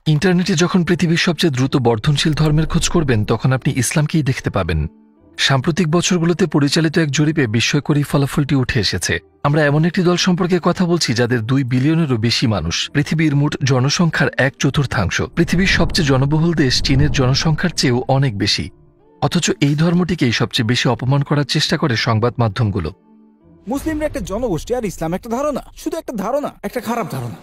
ইন্টারনেটে যখন পৃথিবীর সবচেয়ে দ্রুত বর্ধনশীল ধর্মের খোঁজ করবেন তখন আপনি ইসলামকেই দেখতে পাবেন। সাম্প্রতিক বছরগুলোতে পরিচালিত এক জরিপে বিস্ময়করী ফলাফলটি উঠে এসেছে। আমরা এমন একটি দল সম্পর্কে কথা বলছি যাদের 2 বিলিয়নেরও বেশি মানুষ, পৃথিবীর মোট জনসংখ্যার 1/4। পৃথিবীর সবচেয়ে জনবহুল দেশ চীনের জনসংখ্যার চেয়েও অনেক বেশি। অথচ এই ধর্মটিকেই সবচেয়ে বেশি অপমান করার চেষ্টা করে সংবাদ মাধ্যমগুলো। মুসলিমরা একটা জনগোষ্ঠী আর ইসলাম একটা ধারণা, শুধু একটা ধারণা, একটা খারাপ ধারণা।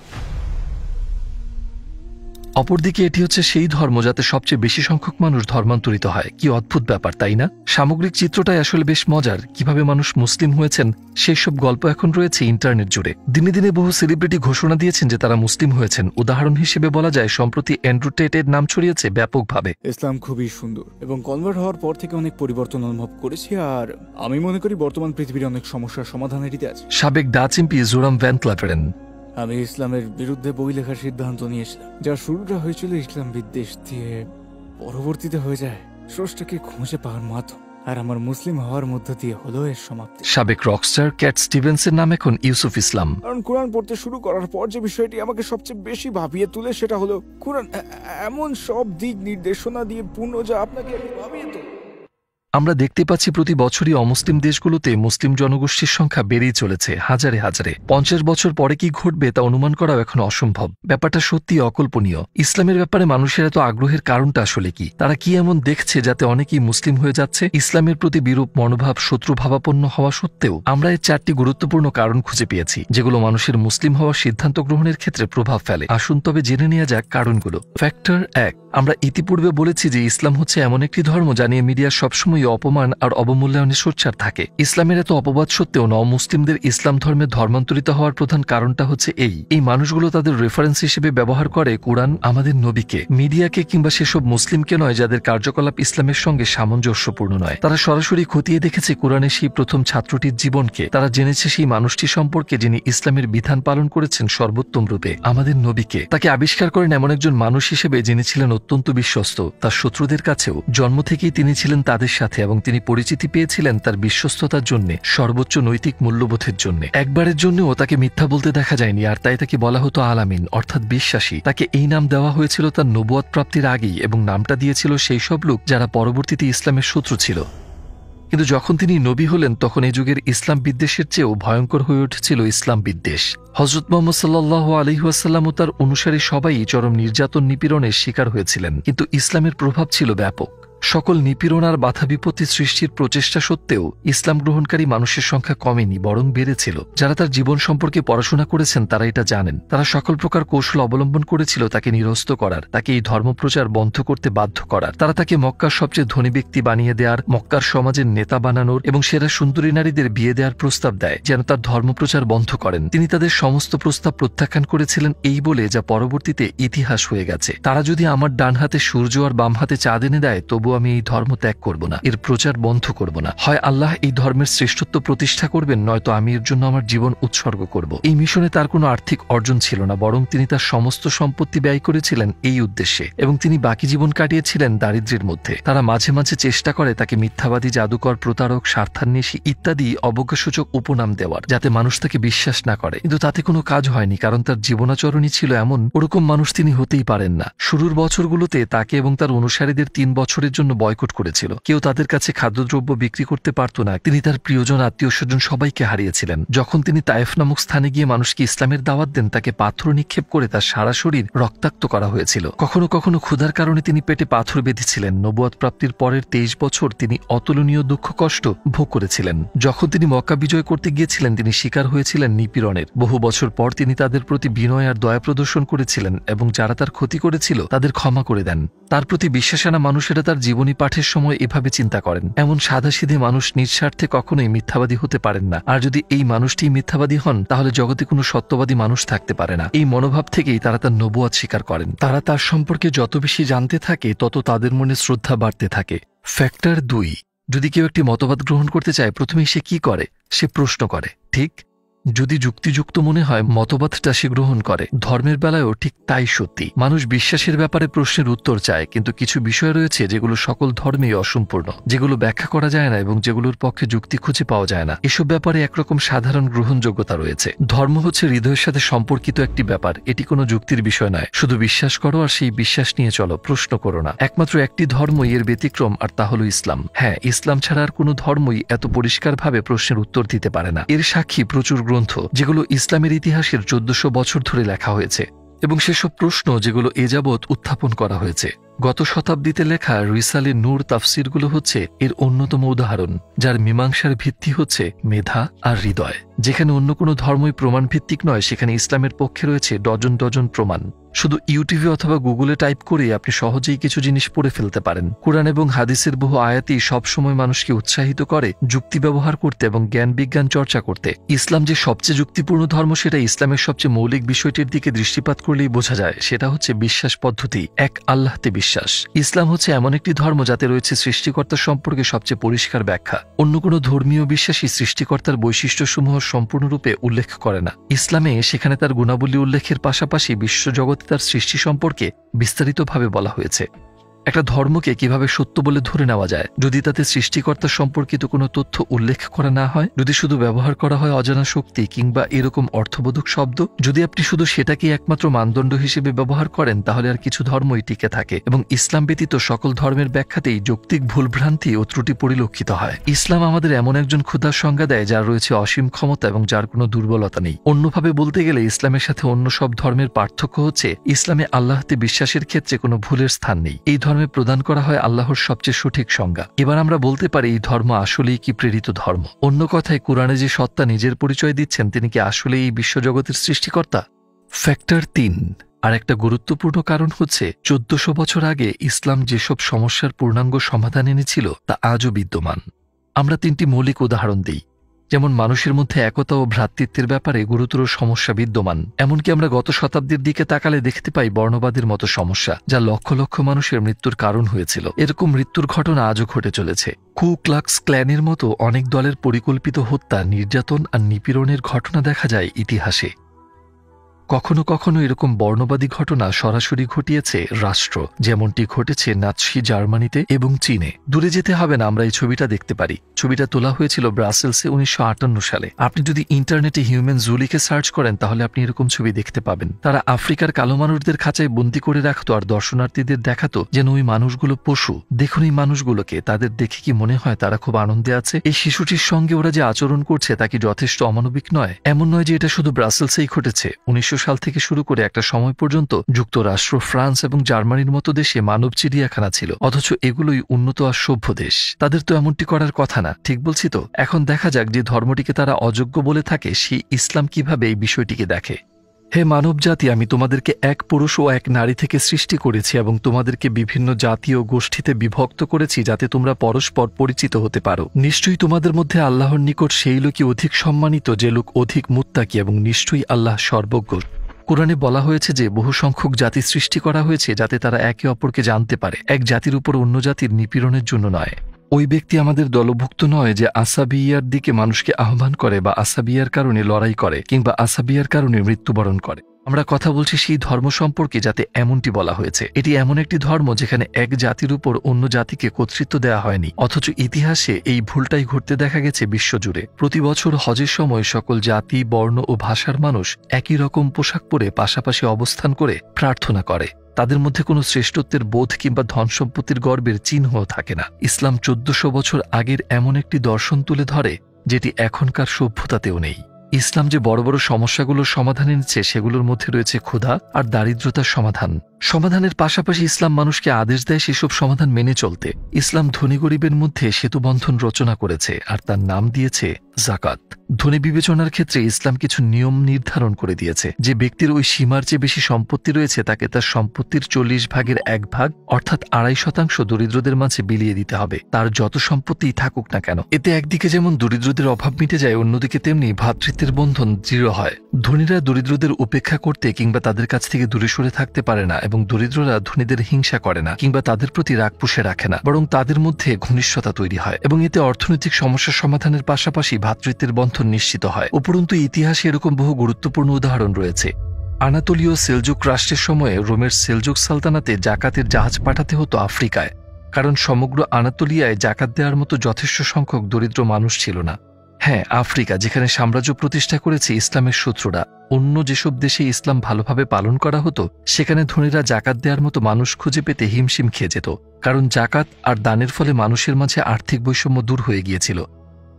অপরদিকে এটি হচ্ছে সেই ধর্ম যাতে সবচেয়ে বেশি সংখ্যক মানুষ ধর্মান্তরিত হয়। কি অদ্ভুত ব্যাপার, তাই না? সামগ্রিক চিত্রটাই আসলে বেশ মজার। কিভাবে মানুষ মুসলিম হয়েছেন সেই সব গল্প এখন রয়েছে ইন্টারনেট জুড়ে। দিনে দিনে বহু সেলিব্রিটি ঘোষণা দিয়েছেন যে তারা মুসলিম হয়েছেন। উদাহরণ হিসেবে বলা যায়, সম্প্রতি অ্যান্ড্রু টেটের নাম ছড়িয়েছে ব্যাপকভাবে। ইসলাম খুবই সুন্দর এবং কনভার্ট হওয়ার পর থেকে অনেক পরিবর্তন অনুভব করেছি, আর আমি মনে করি বর্তমান পৃথিবীর অনেক সমস্যার সমাধান এটিতে আছে। সাবেক ডাচ এমপি জোরাম ভ্যান ক্লাভেরেন: আমি ইসলামের বিরুদ্ধে বই লেখার সিদ্ধান্ত নিয়েছিলাম, যার শুরুটা হয়েছিল ইসলাম বিদ্বেষ দিয়ে, পরবর্তীতে হয়ে যায় স্রষ্টাকে খুঁজে পাওয়ার মাধ্যম, আর আমার মুসলিম হওয়ার মধ্য দিয়ে হলো এর সমাপ্তি। সাবেক রকস্টার ক্যাট স্টিভেন্সের নাম এখন ইউসুফ ইসলাম। কারণ কোরআন পড়তে শুরু করার পর যে বিষয়টি আমাকে সবচেয়ে বেশি ভাবিয়ে তুলে সেটা হলো কোরআন এমন সব দিক নির্দেশনা দিয়ে পূর্ণ যা আপনাকে ভাবিয়ে তোলে। আমরা দেখতে পাচ্ছি প্রতি বছরই অমুসলিম দেশগুলোতে মুসলিম জনগোষ্ঠীর সংখ্যা বেড়েই চলেছে হাজারে হাজারে। 50 বছর পরে কি ঘটবে তা অনুমান করাও এখন অসম্ভব। ব্যাপারটা সত্যি অকল্পনীয়। ইসলামের ব্যাপারে মানুষের এত আগ্রহের কারণটা আসলে কি? তারা কি এমন দেখছে যাতে অনেকেই মুসলিম হয়ে যাচ্ছে? ইসলামের প্রতি বিরূপ মনোভাব, শত্রুভাবাপন্ন হওয়া সত্ত্বেও আমরা এর 4টি গুরুত্বপূর্ণ কারণ খুঁজে পেয়েছি, যেগুলো মানুষের মুসলিম হওয়ার সিদ্ধান্ত গ্রহণের ক্ষেত্রে প্রভাব ফেলে। আসুন তবে জেনে নেওয়া যাক কারণগুলো। ফ্যাক্টর 1। আমরা ইতিপূর্বে বলেছি যে ইসলাম হচ্ছে এমন একটি ধর্ম যা নিয়ে মিডিয়া সবসময় অপমান আর অবমূল্যায়নের সোচ্চার থাকে। ইসলামের এত অপবাদ সত্ত্বেও মুসলিমদের ইসলাম ধর্মে ধর্মান্তরিত হওয়ার প্রধান কারণটা হচ্ছে এই মানুষগুলো তাদের রেফারেন্স হিসেবে ব্যবহার করে কোরআন, আমাদের নবীকে, মিডিয়াকে কিংবা সেসব মুসলিমকে নয় যাদের কার্যকলাপ ইসলামের সঙ্গে সামঞ্জস্যপূর্ণ নয়। তারা সরাসরি খতিয়ে দেখেছে কোরআনের সেই প্রথম ছাত্রটির জীবনকে। তারা জেনেছে সেই মানুষটি সম্পর্কে যিনি ইসলামের বিধান পালন করেছেন সর্বোত্তম রূপে, আমাদের নবীকে। তাকে আবিষ্কার করেন এমন একজন মানুষ হিসেবে যিনি ছিলেন অত্যন্ত বিশ্বস্ত। তার শত্রুদের কাছেও জন্ম থেকেই তিনি ছিলেন তাদের সাথে, এবং তিনি পরিচিতি পেয়েছিলেন তার বিশ্বস্ততার জন্য, সর্বোচ্চ নৈতিক মূল্যবোধের জন্য। একবারের জন্যও তাকে মিথ্যা বলতে দেখা যায়নি, আর তাই তাকে বলা হতো আলামিন, অর্থাৎ বিশ্বাসী। তাকে এই নাম দেওয়া হয়েছিল তার নবুয়ত প্রাপ্তির আগেই, এবং নামটা দিয়েছিল সেই সব লোক যারা পরবর্তীতে ইসলামের শত্রু ছিল। কিন্তু যখন তিনি নবী হলেন তখন এই যুগের ইসলাম বিদ্বেষের চেয়েও ভয়ঙ্কর হয়ে উঠেছিল ইসলাম বিদ্বেষ। হযরত মুহাম্মদ সাল্লাল্লাহু আলাইহি ওয়াসাল্লাম ও তার অনুসারী সবাই চরম নির্যাতন নিপীড়নের শিকার হয়েছিলেন, কিন্তু ইসলামের প্রভাব ছিল ব্যাপক। সকল নিপীড়ন আর বাধা বিপত্তি সৃষ্টির প্রচেষ্টা সত্ত্বেও ইসলাম গ্রহণকারী মানুষের সংখ্যা কমেনি, বরং বেড়েছিল। যারা তার জীবন সম্পর্কে পড়াশোনা করেছেন তারা এটা জানেন। তারা সকল প্রকার কৌশল অবলম্বন করেছিল তাকে নিরস্ত করার, তাকে এই ধর্মপ্রচার বন্ধ করতে বাধ্য করার। তারা তাকে মক্কার সবচেয়ে ধনী ব্যক্তি বানিয়ে দেওয়ার, মক্কার সমাজের নেতা বানানোর এবং সেরা সুন্দরী নারীদের বিয়ে দেওয়ার প্রস্তাব দেয় যেন তার ধর্মপ্রচার বন্ধ করেন। তিনি তাদের সমস্ত প্রস্তাব প্রত্যাখ্যান করেছিলেন এই বলে, যা পরবর্তীতে ইতিহাস হয়ে গেছে, তারা যদি আমার ডান হাতে সূর্য আর বাম হাতে চাঁদ এনে দেয় তবু আমি এই ধর্ম ত্যাগ করব না, এর প্রচার বন্ধ করব না। হয় আল্লাহ এই ধর্মের শ্রেষ্ঠত্ব প্রতিষ্ঠা করবেন, নয়তো আমি এর জন্য আমার জীবন উৎসর্গ করব। এই মিশনে তার কোনো আর্থিক অর্জন ছিল না, বরং তিনি তার সমস্ত সম্পত্তি ব্যয় করেছিলেন এই উদ্দেশ্যে, এবং তিনি বাকি জীবন কাটিয়েছিলেন দারিদ্র্যের মধ্যে। তারা মাঝে মাঝে চেষ্টা করে তাকে মিথ্যাবাদী, জাদুকর, প্রতারক, স্বার্থান্বেষী ইত্যাদি অবজ্ঞাসূচক উপনাম দেওয়ার, যাতে মানুষ তাকে বিশ্বাস না করে। কিন্তু তাতে কোনো কাজ হয়নি, কারণ তার জীবনাচরণই ছিল এমন, ওরকম মানুষ তিনি হতেই পারেন না। শুরুর বছরগুলোতে তাকে এবং তার অনুসারীদের 3 বছরের জন্য বয়কট করেছিল। কেউ তাদের কাছে খাদ্যদ্রব্য বিক্রি করতে পারত না। তিনি তার প্রিয়জন, আত্মীয় স্বজন সবাইকে হারিয়েছিলেন। যখন তিনি তায়েফ নামক স্থানে গিয়ে মানুষকে ইসলামের দাওয়াত দেন, তাকে পাথর নিক্ষেপ করে তার সারা শরীর রক্তাক্ত করা হয়েছিল। কখনো কখনো ক্ষুধার কারণে তিনি পেটে পাথর বেঁধেছিলেন। নবুয়ত প্রাপ্তির পরের 23 বছর তিনি অতুলনীয় দুঃখ কষ্ট ভোগ করেছিলেন। যখন তিনি মক্কা বিজয় করতে গিয়েছিলেন তিনি শিকার হয়েছিলেন নিপীড়নের। বহু বছর পর তিনি তাদের প্রতি বিনয় আর দয়া প্রদর্শন করেছিলেন, এবং যারা তার ক্ষতি করেছিল তাদের ক্ষমা করে দেন। তার প্রতি বিশ্বাসানা মানুষেরা তার জীবনী পাঠের সময় এভাবে চিন্তা করেন, এমন সাদাসিধে মানুষ নিঃস্বার্থে কখনোই মিথ্যাবাদী হতে পারেন না, আর যদি এই মানুষটি মিথ্যাবাদী হন তাহলে জগতে কোনো সত্যবাদী মানুষ থাকতে পারে না। এই মনোভাব থেকেই তারা তার নবুয়ত স্বীকার করেন। তারা তার সম্পর্কে যত বেশি জানতে থাকে তত তাদের মনে শ্রদ্ধা বাড়তে থাকে। ফ্যাক্টর 2। যদি কেউ একটি মতবাদ গ্রহণ করতে চায় প্রথমেই সে কি করে? সে প্রশ্ন করে, ঠিক? যদি যুক্তিযুক্ত মনে হয় মতবাদটা সে গ্রহণ করে। ধর্মের বেলায়ও ঠিক তাই সত্যি। মানুষ বিশ্বাসের ব্যাপারে প্রশ্নের উত্তর চায়, কিন্তু কিছু বিষয় রয়েছে যেগুলো সকল ধর্মেই অসম্পূর্ণ, যেগুলো ব্যাখ্যা করা যায় না এবং যেগুলোর পক্ষে যুক্তি খুঁজে পাওয়া যায় না। এসব ব্যাপারে একরকম সাধারণ গ্রহণযোগ্যতা রয়েছে। ধর্ম হচ্ছে হৃদয়ের সাথে সম্পর্কিত একটি ব্যাপার। এটি কোনো যুক্তির বিষয় নয়। শুধু বিশ্বাস করো আর সেই বিশ্বাস নিয়ে চলো, প্রশ্ন করো না। একমাত্র একটি ধর্মই এর ব্যতিক্রম, আর তা হলো ইসলাম। হ্যাঁ, ইসলাম ছাড়া আর কোনো ধর্মই এত পরিষ্কারভাবে প্রশ্নের উত্তর দিতে পারে না। এর সাক্ষী প্রচুর গ্রন্থ, যেগুলো ইসলামের ইতিহাসের 1400 বছর ধরে লেখা হয়েছে, এবং সেসব প্রশ্ন যেগুলো এ যাবৎ উত্থাপন করা হয়েছে। গত শতাব্দীতে লেখা রিসালে নূর তাফসিরগুলো হচ্ছে এর অন্যতম উদাহরণ, যার মীমাংসার ভিত্তি হচ্ছে মেধা আর হৃদয়। যেখানে অন্য কোনো ধর্মই প্রমাণ ভিত্তিক নয়, সেখানে ইসলামের পক্ষে রয়েছে ডজন ডজন প্রমাণ। শুধু ইউটিউবে অথবা গুগলে টাইপ করে আপনি সহজেই কিছু জিনিস পড়ে ফেলতে পারেন। কোরআন এবং হাদিসের বহু আয়াতই সবসময় মানুষকে উৎসাহিত করে যুক্তি ব্যবহার করতে এবং জ্ঞান বিজ্ঞান চর্চা করতে। ইসলাম যে সবচেয়ে যুক্তিপূর্ণ ধর্ম, সেটা ইসলামের সবচেয়ে মৌলিক বিষয়টির দিকে দৃষ্টিপাত করলেই বোঝা যায়। সেটা হচ্ছে বিশ্বাস পদ্ধতি, এক আল্লাহতে বিশ্বাস। ইসলাম হচ্ছে এমন একটি ধর্ম যাতে রয়েছে সৃষ্টিকর্তা সম্পর্কে সবচেয়ে পরিষ্কার ব্যাখ্যা। অন্য কোনো ধর্মীয় বিশ্বাসী সৃষ্টিকর্তার বৈশিষ্ট্যসমূহ সম্পূর্ণরূপে উল্লেখ করে না। ইসলামে সেখানে তার গুণাবলী উল্লেখের পাশাপাশি বিশ্বজগতে তার সৃষ্টি সম্পর্কে বিস্তারিতভাবে বলা হয়েছে। একটা ধর্মকে কিভাবে সত্য বলে ধরে নেওয়া যায় যদি তাতে সৃষ্টিকর্তা সম্পর্কিত কোনো তথ্য উল্লেখ করা না হয়, যদি শুধু ব্যবহার করা হয় অজানা শক্তি কিংবা এরকম অর্থবোধক শব্দ, যদি আপনি শুধু সেটাকে একমাত্র মানদণ্ড হিসেবে ব্যবহার করেন, তাহলে আর কিছু ধর্মই টিকে থাকে এবং ইসলাম ব্যতীত সকল ধর্মের ব্যাখ্যাতেই যৌক্তিক ভুলভ্রান্তি ও ত্রুটি পরিলক্ষিত হয়। ইসলাম আমাদের এমন একজন খোদার সংজ্ঞা দেয় যার রয়েছে অসীম ক্ষমতা এবং যার কোনো দুর্বলতা নেই। অন্যভাবে বলতে গেলে ইসলামের সাথে অন্য সব ধর্মের পার্থক্য হচ্ছে ইসলামে আল্লাহতে বিশ্বাসের ক্ষেত্রে কোনো ভুলের স্থান নেই। এই ধর্মে প্রদান করা হয় আল্লাহর সবচেয়ে সঠিক সংজ্ঞা। এবার আমরা বলতে পারি এই ধর্ম আসলেই কি প্রেরিত ধর্ম? অন্য কথায়, কোরআনে যে সত্তা নিজের পরিচয় দিচ্ছেন, তিনি কি আসলে এই বিশ্বজগতের সৃষ্টিকর্তা? ফ্যাক্টর 3। আর একটা গুরুত্বপূর্ণ কারণ হচ্ছে 1400 বছর আগে ইসলাম যেসব সমস্যার পূর্ণাঙ্গ সমাধান এনেছিল তা আজও বিদ্যমান। আমরা 3টি মৌলিক উদাহরণ দিই। যেমন মানুষের মধ্যে একতা ও ভ্রাতৃত্বের ব্যাপারে গুরুতর সমস্যা বিদ্যমান। এমনকি আমরা গত শতাব্দীর দিকে তাকালে দেখতে পাই বর্ণবাদের মতো সমস্যা, যা লক্ষ লক্ষ মানুষের মৃত্যুর কারণ হয়েছিল। এরকম মৃত্যুর ঘটনা আজও ঘটে চলেছে। কু ক্লাক্স ক্ল্যানের মতো অনেক দলের পরিকল্পিত হত্যা, নির্যাতন আর নিপীড়নের ঘটনা দেখা যায় ইতিহাসে। কখনো কখনো এরকম বর্ণবাদী ঘটনা সরাসরি ঘটিয়েছে রাষ্ট্র, যেমনটি ঘটেছে নাৎসি জার্মানিতে এবং চীনে। দূরে যেতে হবে না, আমরা এই ছবিটা দেখতে পারি। ছবিটা তোলা হয়েছিল ব্রাসেলসে 1958 সালে। আপনি যদি ইন্টারনেটে হিউম্যান জু লিখে সার্চ করেন, তাহলে আপনি এরকম ছবি দেখতে পাবেন। তারা আফ্রিকার কালো মানুষদের খাঁচায় বন্দী করে রাখতো আর দর্শনার্থীদের দেখাতো যেন ওই মানুষগুলো পশু। দেখুন এই মানুষগুলোকে, তাদের দেখে কি মনে হয় তারা খুব আনন্দে আছে? এই শিশুটির সঙ্গে ওরা যে আচরণ করছে তা কি যথেষ্ট অমানবিক নয়? এমন নয় যে এটা শুধু ব্রাসেলসেই ঘটেছে। 1900 সাল থেকে শুরু করে একটা সময় পর্যন্ত যুক্তরাষ্ট্র, ফ্রান্স এবং জার্মানির মতো দেশে মানব চিড়িয়াখানা ছিল, অথচ এগুলোই উন্নত আর সভ্য দেশ। তাদের তো এমনটি করার কথা না, ঠিক বলছি তো? এখন দেখা যাক যে ধর্মটিকে তারা অযোগ্য বলে থাকে, সেই ইসলাম কিভাবে এই বিষয়টিকে দেখে। হে মানব জাতি, আমি তোমাদেরকে এক পুরুষ ও এক নারী থেকে সৃষ্টি করেছি এবং তোমাদেরকে বিভিন্ন জাতি ও গোষ্ঠীতে বিভক্ত করেছি যাতে তোমরা পরস্পর পরিচিত হতে পারো। নিশ্চয়ই তোমাদের মধ্যে আল্লাহর নিকট সেই লোকই অধিক সম্মানিত যে লোক অধিক মুত্তাকি, এবং নিশ্চয়ই আল্লাহ সর্বজ্ঞ। কোরআনে বলা হয়েছে যে বহু সংখ্যক জাতি সৃষ্টি করা হয়েছে যাতে তারা একে অপরকে জানতে পারে, এক জাতির উপর অন্য জাতির নিপীড়নের জন্য নয়। ওই ব্যক্তি আমাদের দলভুক্ত নয় যে আসাবিয়ার দিকে মানুষকে আহ্বান করে বা আসাবিয়ার কারণে লড়াই করে কিংবা আসাবিয়ার কারণে মৃত্যুবরণ করে। আমরা কথা বলছি সেই ধর্ম সম্পর্কে যাতে এমনটি বলা হয়েছে। এটি এমন একটি ধর্ম যেখানে এক জাতির উপর অন্য জাতিকে কর্তৃত্ব দেওয়া হয়নি, অথচ ইতিহাসে এই ভুলটাই ঘটতে দেখা গেছে বিশ্বজুড়ে। প্রতি বছর হজের সময় সকল জাতি, বর্ণ ও ভাষার মানুষ একই রকম পোশাক পরে পাশাপাশি অবস্থান করে প্রার্থনা করে। তাদের মধ্যে কোনো শ্রেষ্ঠত্বের বোধ কিংবা ধন সম্পত্তির গর্বের চিহ্নও থাকে না। ইসলাম 1400 বছর আগের এমন একটি দর্শন তুলে ধরে যেটি এখনকার সভ্যতাতেও নেই। ইসলাম যে বড় বড় সমস্যাগুলোর সমাধান এনেছে, সেগুলোর মধ্যে রয়েছে ক্ষুধা আর দারিদ্রতার সমাধানের পাশাপাশি ইসলাম মানুষকে আদেশ দেয় সেসব সমাধান মেনে চলতে। ইসলাম ধনী গরিবের মধ্যে সেতুবন্ধন রচনা করেছে আর তার নাম দিয়েছে জাকাত। ধনী বিবেচনার ক্ষেত্রে ইসলাম কিছু নিয়ম নির্ধারণ করে দিয়েছে। যে ব্যক্তির ওই সীমার চেয়ে বেশি সম্পত্তি রয়েছে তাকে তার সম্পত্তির 40 ভাগের 1 ভাগ অর্থাৎ 2.5% দরিদ্রদের মাঝে বিলিয়ে দিতে হবে, তার যত সম্পত্তিই থাকুক না কেন। এতে একদিকে যেমন দরিদ্রদের অভাব মিটে যায়, অন্যদিকে তেমনি ভ্রাতৃত্বের বন্ধন দৃঢ় হয়। ধনীরা দরিদ্রদের উপেক্ষা করতে কিংবা তাদের কাছ থেকে দূরে সরে থাকতে পারে না, এবং দরিদ্ররা ধনীদের হিংসা করে না কিংবা তাদের প্রতি রাগ পুষে রাখে না, বরং তাদের মধ্যে ঘনিষ্ঠতা তৈরি হয়। এবং এতে অর্থনৈতিক সমস্যার সমাধানের পাশাপাশি ভ্রাতৃত্বের বন্ধন নিশ্চিত হয়। উপরন্তু ইতিহাসে এরকম বহু গুরুত্বপূর্ণ উদাহরণ রয়েছে। আনাতোলীয় সেলজুক রাষ্ট্রের সময়ে রোমের সেলজুক সালতানাতে জাকাতের জাহাজ পাঠাতে হতো আফ্রিকায়, কারণ সমগ্র আনাতোলিয়ায় জাকাত দেওয়ার মতো যথেষ্ট সংখ্যক দরিদ্র মানুষ ছিল না। হ্যাঁ, আফ্রিকা, যেখানে সাম্রাজ্য প্রতিষ্ঠা করেছে ইসলামের শত্রুরা। অন্য যেসব দেশে ইসলাম ভালোভাবে পালন করা হতো, সেখানে ধনীরা জাকাত দেওয়ার মতো মানুষ খুঁজে পেতে হিমশিম খেয়ে যেত, কারণ জাকাত আর দানের ফলে মানুষের মাঝে আর্থিক বৈষম্য দূর হয়ে গিয়েছিল।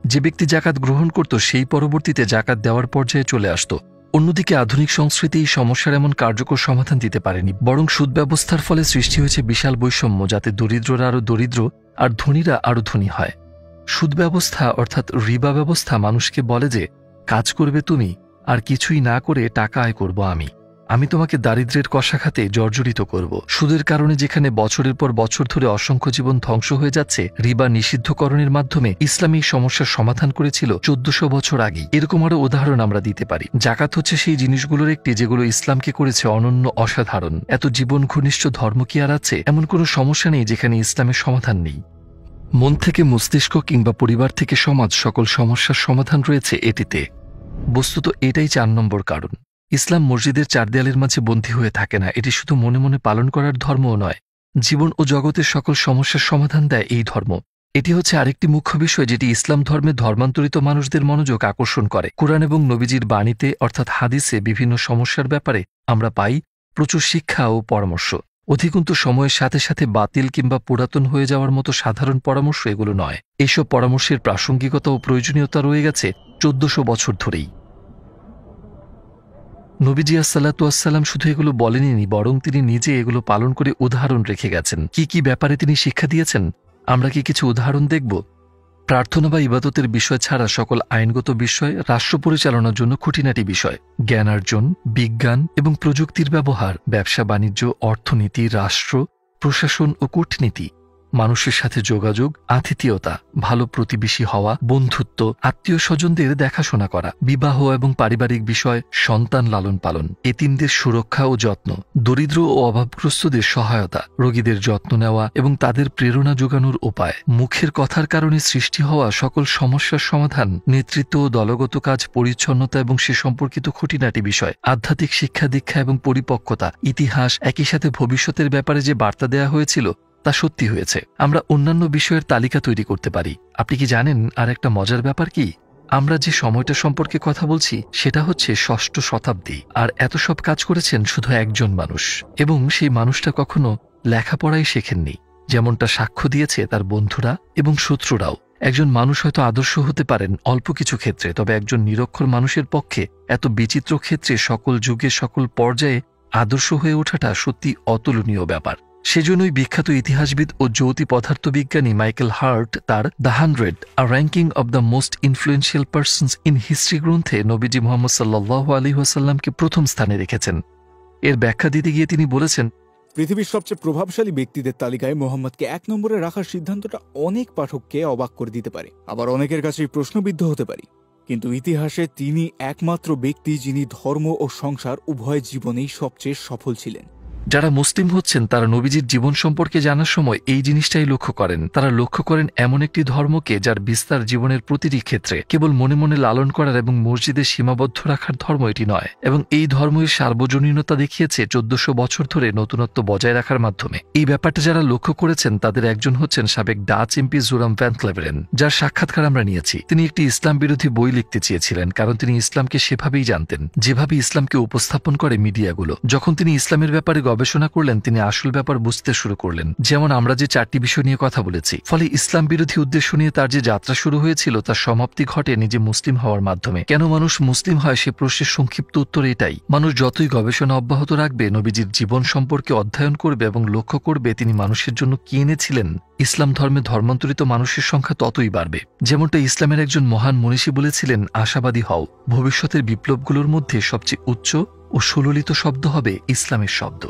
যে ব্যক্তি জাকাত গ্রহণ করত সেই পরবর্তীতে জাকাত দেওয়ার পর্যায়ে চলে আসত। অন্যদিকে আধুনিক সংস্কৃতি এই সমস্যার এমন কার্যকর সমাধান দিতে পারেনি, বরং সুদ ব্যবস্থার ফলে সৃষ্টি হয়েছে বিশাল বৈষম্য, যাতে দরিদ্ররা আরও দরিদ্র আর ধনীরা আরও ধনী হয়। সুদ ব্যবস্থা অর্থাৎ রিবা ব্যবস্থা মানুষকে বলে যে কাজ করবে তুমি, আর কিছুই না করে টাকা আয় করব আমি তোমাকে দারিদ্র্যের কষাঘাতে জর্জরিত করব। সুদের কারণে যেখানে বছরের পর বছর ধরে অসংখ্য জীবন ধ্বংস হয়ে যাচ্ছে, রিবা নিষিদ্ধকরণের মাধ্যমে ইসলাম এই সমস্যার সমাধান করেছিল 1400 বছর আগেই। এরকম আরও উদাহরণ আমরা দিতে পারি। জাকাত হচ্ছে সেই জিনিসগুলোর একটি যেগুলো ইসলামকে করেছে অনন্য, অসাধারণ। এত জীবন ঘনিষ্ঠ ধর্ম কি আর আছে? এমন কোনো সমস্যা নেই যেখানে ইসলামের সমাধান নেই। মন থেকে মস্তিষ্ক কিংবা পরিবার থেকে সমাজ, সকল সমস্যার সমাধান রয়েছে এটিতে। বস্তুত এটাই 4 নম্বর কারণ। ইসলাম মসজিদের 4 দেয়ালের মাঝে বন্দী হয়ে থাকে না। এটি শুধু মনে মনে পালন করার ধর্মও নয়, জীবন ও জগতের সকল সমস্যার সমাধান দেয় এই ধর্ম। এটি হচ্ছে আরেকটি মুখ্য বিষয় যেটি ইসলাম ধর্মে ধর্মান্তরিত মানুষদের মনোযোগ আকর্ষণ করে। কুরআন এবং নবীজির বাণীতে অর্থাৎ হাদিসে বিভিন্ন সমস্যার ব্যাপারে আমরা পাই প্রচুর শিক্ষা ও পরামর্শ। অধিকন্তু সময়ের সাথে সাথে বাতিল কিংবা পুরাতন হয়ে যাওয়ার মতো সাধারণ পরামর্শ এগুলো নয়। এইসব পরামর্শের প্রাসঙ্গিকতা ও প্রয়োজনীয়তা রয়ে গেছে 1400 বছর ধরেই। নবীজি আসসালাতু আসসালাম শুধু এগুলো বলেননি, বরং তিনি নিজে এগুলো পালন করে উদাহরণ রেখে গেছেন। কি কি ব্যাপারে তিনি শিক্ষা দিয়েছেন আমরা কি কিছু উদাহরণ দেখব? প্রার্থনা বা ইবাদতের বিষয় ছাড়া সকল আইনগত বিষয়, রাষ্ট্র পরিচালনার জন্য খুঁটিনাটি বিষয়, জ্ঞানার্জন, বিজ্ঞান এবং প্রযুক্তির ব্যবহার, ব্যবসা বাণিজ্য, অর্থনীতি, রাষ্ট্র প্রশাসন ও কূটনীতি, মানুষের সাথে যোগাযোগ, আতিথেয়তা, ভালো প্রতিবেশী হওয়া, বন্ধুত্ব, আত্মীয় স্বজনদের দেখাশোনা করা, বিবাহ এবং পারিবারিক বিষয়, সন্তান লালন পালন, এতিমদের সুরক্ষা ও যত্ন, দরিদ্র ও অভাবগ্রস্তদের সহায়তা, রোগীদের যত্ন নেওয়া এবং তাদের প্রেরণা যোগানোর উপায়, মুখের কথার কারণে সৃষ্টি হওয়া সকল সমস্যার সমাধান, নেতৃত্ব ও দলগত কাজ, পরিচ্ছন্নতা এবং সে সম্পর্কিত খুঁটিনাটি বিষয়, আধ্যাত্মিক শিক্ষা দীক্ষা এবং পরিপক্কতা, ইতিহাস, একই সাথে ভবিষ্যতের ব্যাপারে যে বার্তা দেয়া হয়েছিল তা সত্যি হয়েছে। আমরা অন্যান্য বিষয়ের তালিকা তৈরি করতে পারি। আপনি কি জানেন আর একটা মজার ব্যাপার কি? আমরা যে সময়টা সম্পর্কে কথা বলছি সেটা হচ্ছে 6ষ্ঠ শতাব্দী, আর এত সব কাজ করেছেন শুধু একজন মানুষ, এবং সেই মানুষটা কখনো লেখাপড়াই শেখেননি, যেমনটা সাক্ষ্য দিয়েছে তার বন্ধুরা এবং শত্রুরাও। একজন মানুষ হয়তো আদর্শ হতে পারেন অল্প কিছু ক্ষেত্রে, তবে একজন নিরক্ষর মানুষের পক্ষে এত বিচিত্র ক্ষেত্রে সকল যুগে সকল পর্যায়ে আদর্শ হয়ে ওঠাটা সত্যি অতুলনীয় ব্যাপার। সেজন্যই বিখ্যাত ইতিহাসবিদ ও জ্যোতি পদার্থবিজ্ঞানী মাইকেল হার্ট তার the 100 a ranking of the most influential persons in history গ্রন্থে নবীজি মুহাম্মদ সাল্লাল্লাহু আলাইহি ওয়াসাল্লামকে প্রথম স্থানে রেখেছেন। এর ব্যাখ্যা দিতে গিয়ে তিনি বলেছেন, পৃথিবীর সবচেয়ে প্রভাবশালী ব্যক্তিদের তালিকায় মোহাম্মদকে 1 নম্বরে রাখার সিদ্ধান্তটা অনেক পাঠককে অবাক করে দিতে পারে, আবার অনেকের কাছেই প্রশ্নবিদ্ধ হতে পারে। কিন্তু ইতিহাসে তিনি একমাত্র ব্যক্তি যিনি ধর্ম ও সংসার উভয় জীবনেই সবচেয়ে সফল ছিলেন। যারা মুসলিম হচ্ছেন তারা নবীজির জীবন সম্পর্কে জানার সময় এই জিনিসটাই লক্ষ্য করেন। তারা লক্ষ্য করেন এমন একটি ধর্মকে যার বিস্তার জীবনের প্রতিটি ক্ষেত্রে কেবল মনে মনে লালন করার এবং মসজিদে সীমাবদ্ধ রাখার ধর্ম এটি নয়, এবং এই ধর্মের সার্বজনীনতা দেখিয়েছে 1400 বছর ধরে নতুনত্ব বজায় রাখার মাধ্যমে। এই ব্যাপারটা যারা লক্ষ্য করেছেন তাদের একজন হচ্ছেন সাবেক ডাচ এমপি জোরাম ভ্যান ক্লেভেরেন, যার সাক্ষাৎকার আমরা নিয়েছি। তিনি একটি ইসলাম বিরোধী বই লিখতে চেয়েছিলেন, কারণ তিনি ইসলামকে সেভাবেই জানতেন যেভাবে ইসলামকে উপস্থাপন করে মিডিয়াগুলো। যখন তিনি ইসলামের ব্যাপারে গবেষণা করলেন তিনি আসল ব্যাপার বুঝতে শুরু করলেন, যেমন আমরা যে 4টি বিষয় নিয়ে কথা বলেছি। ফলে ইসলাম বিরোধী উদ্দেশ্য নিয়ে তার যে যাত্রা শুরু হয়েছিল তার সমাপ্তি ঘটে নিজে মুসলিম হওয়ার মাধ্যমে। কেন মানুষ মুসলিম হয় সে প্রশ্নের সংক্ষিপ্ত উত্তর এটাই, মানুষ যতই গবেষণা অব্যাহত রাখবে, নবীজির জীবন সম্পর্কে অধ্যয়ন করবে এবং লক্ষ্য করবে তিনি মানুষের জন্য কি এনেছিলেন, ইসলাম ধর্মে ধর্মান্তরিত মানুষের সংখ্যা ততই বাড়বে। যেমনটা ইসলামের একজন মহান মনীষী বলেছিলেন, আশাবাদী হও, ভবিষ্যতের বিপ্লবগুলোর মধ্যে সবচেয়ে উচ্চ ও সুললিত শব্দ হবে ইসলামের শব্দ।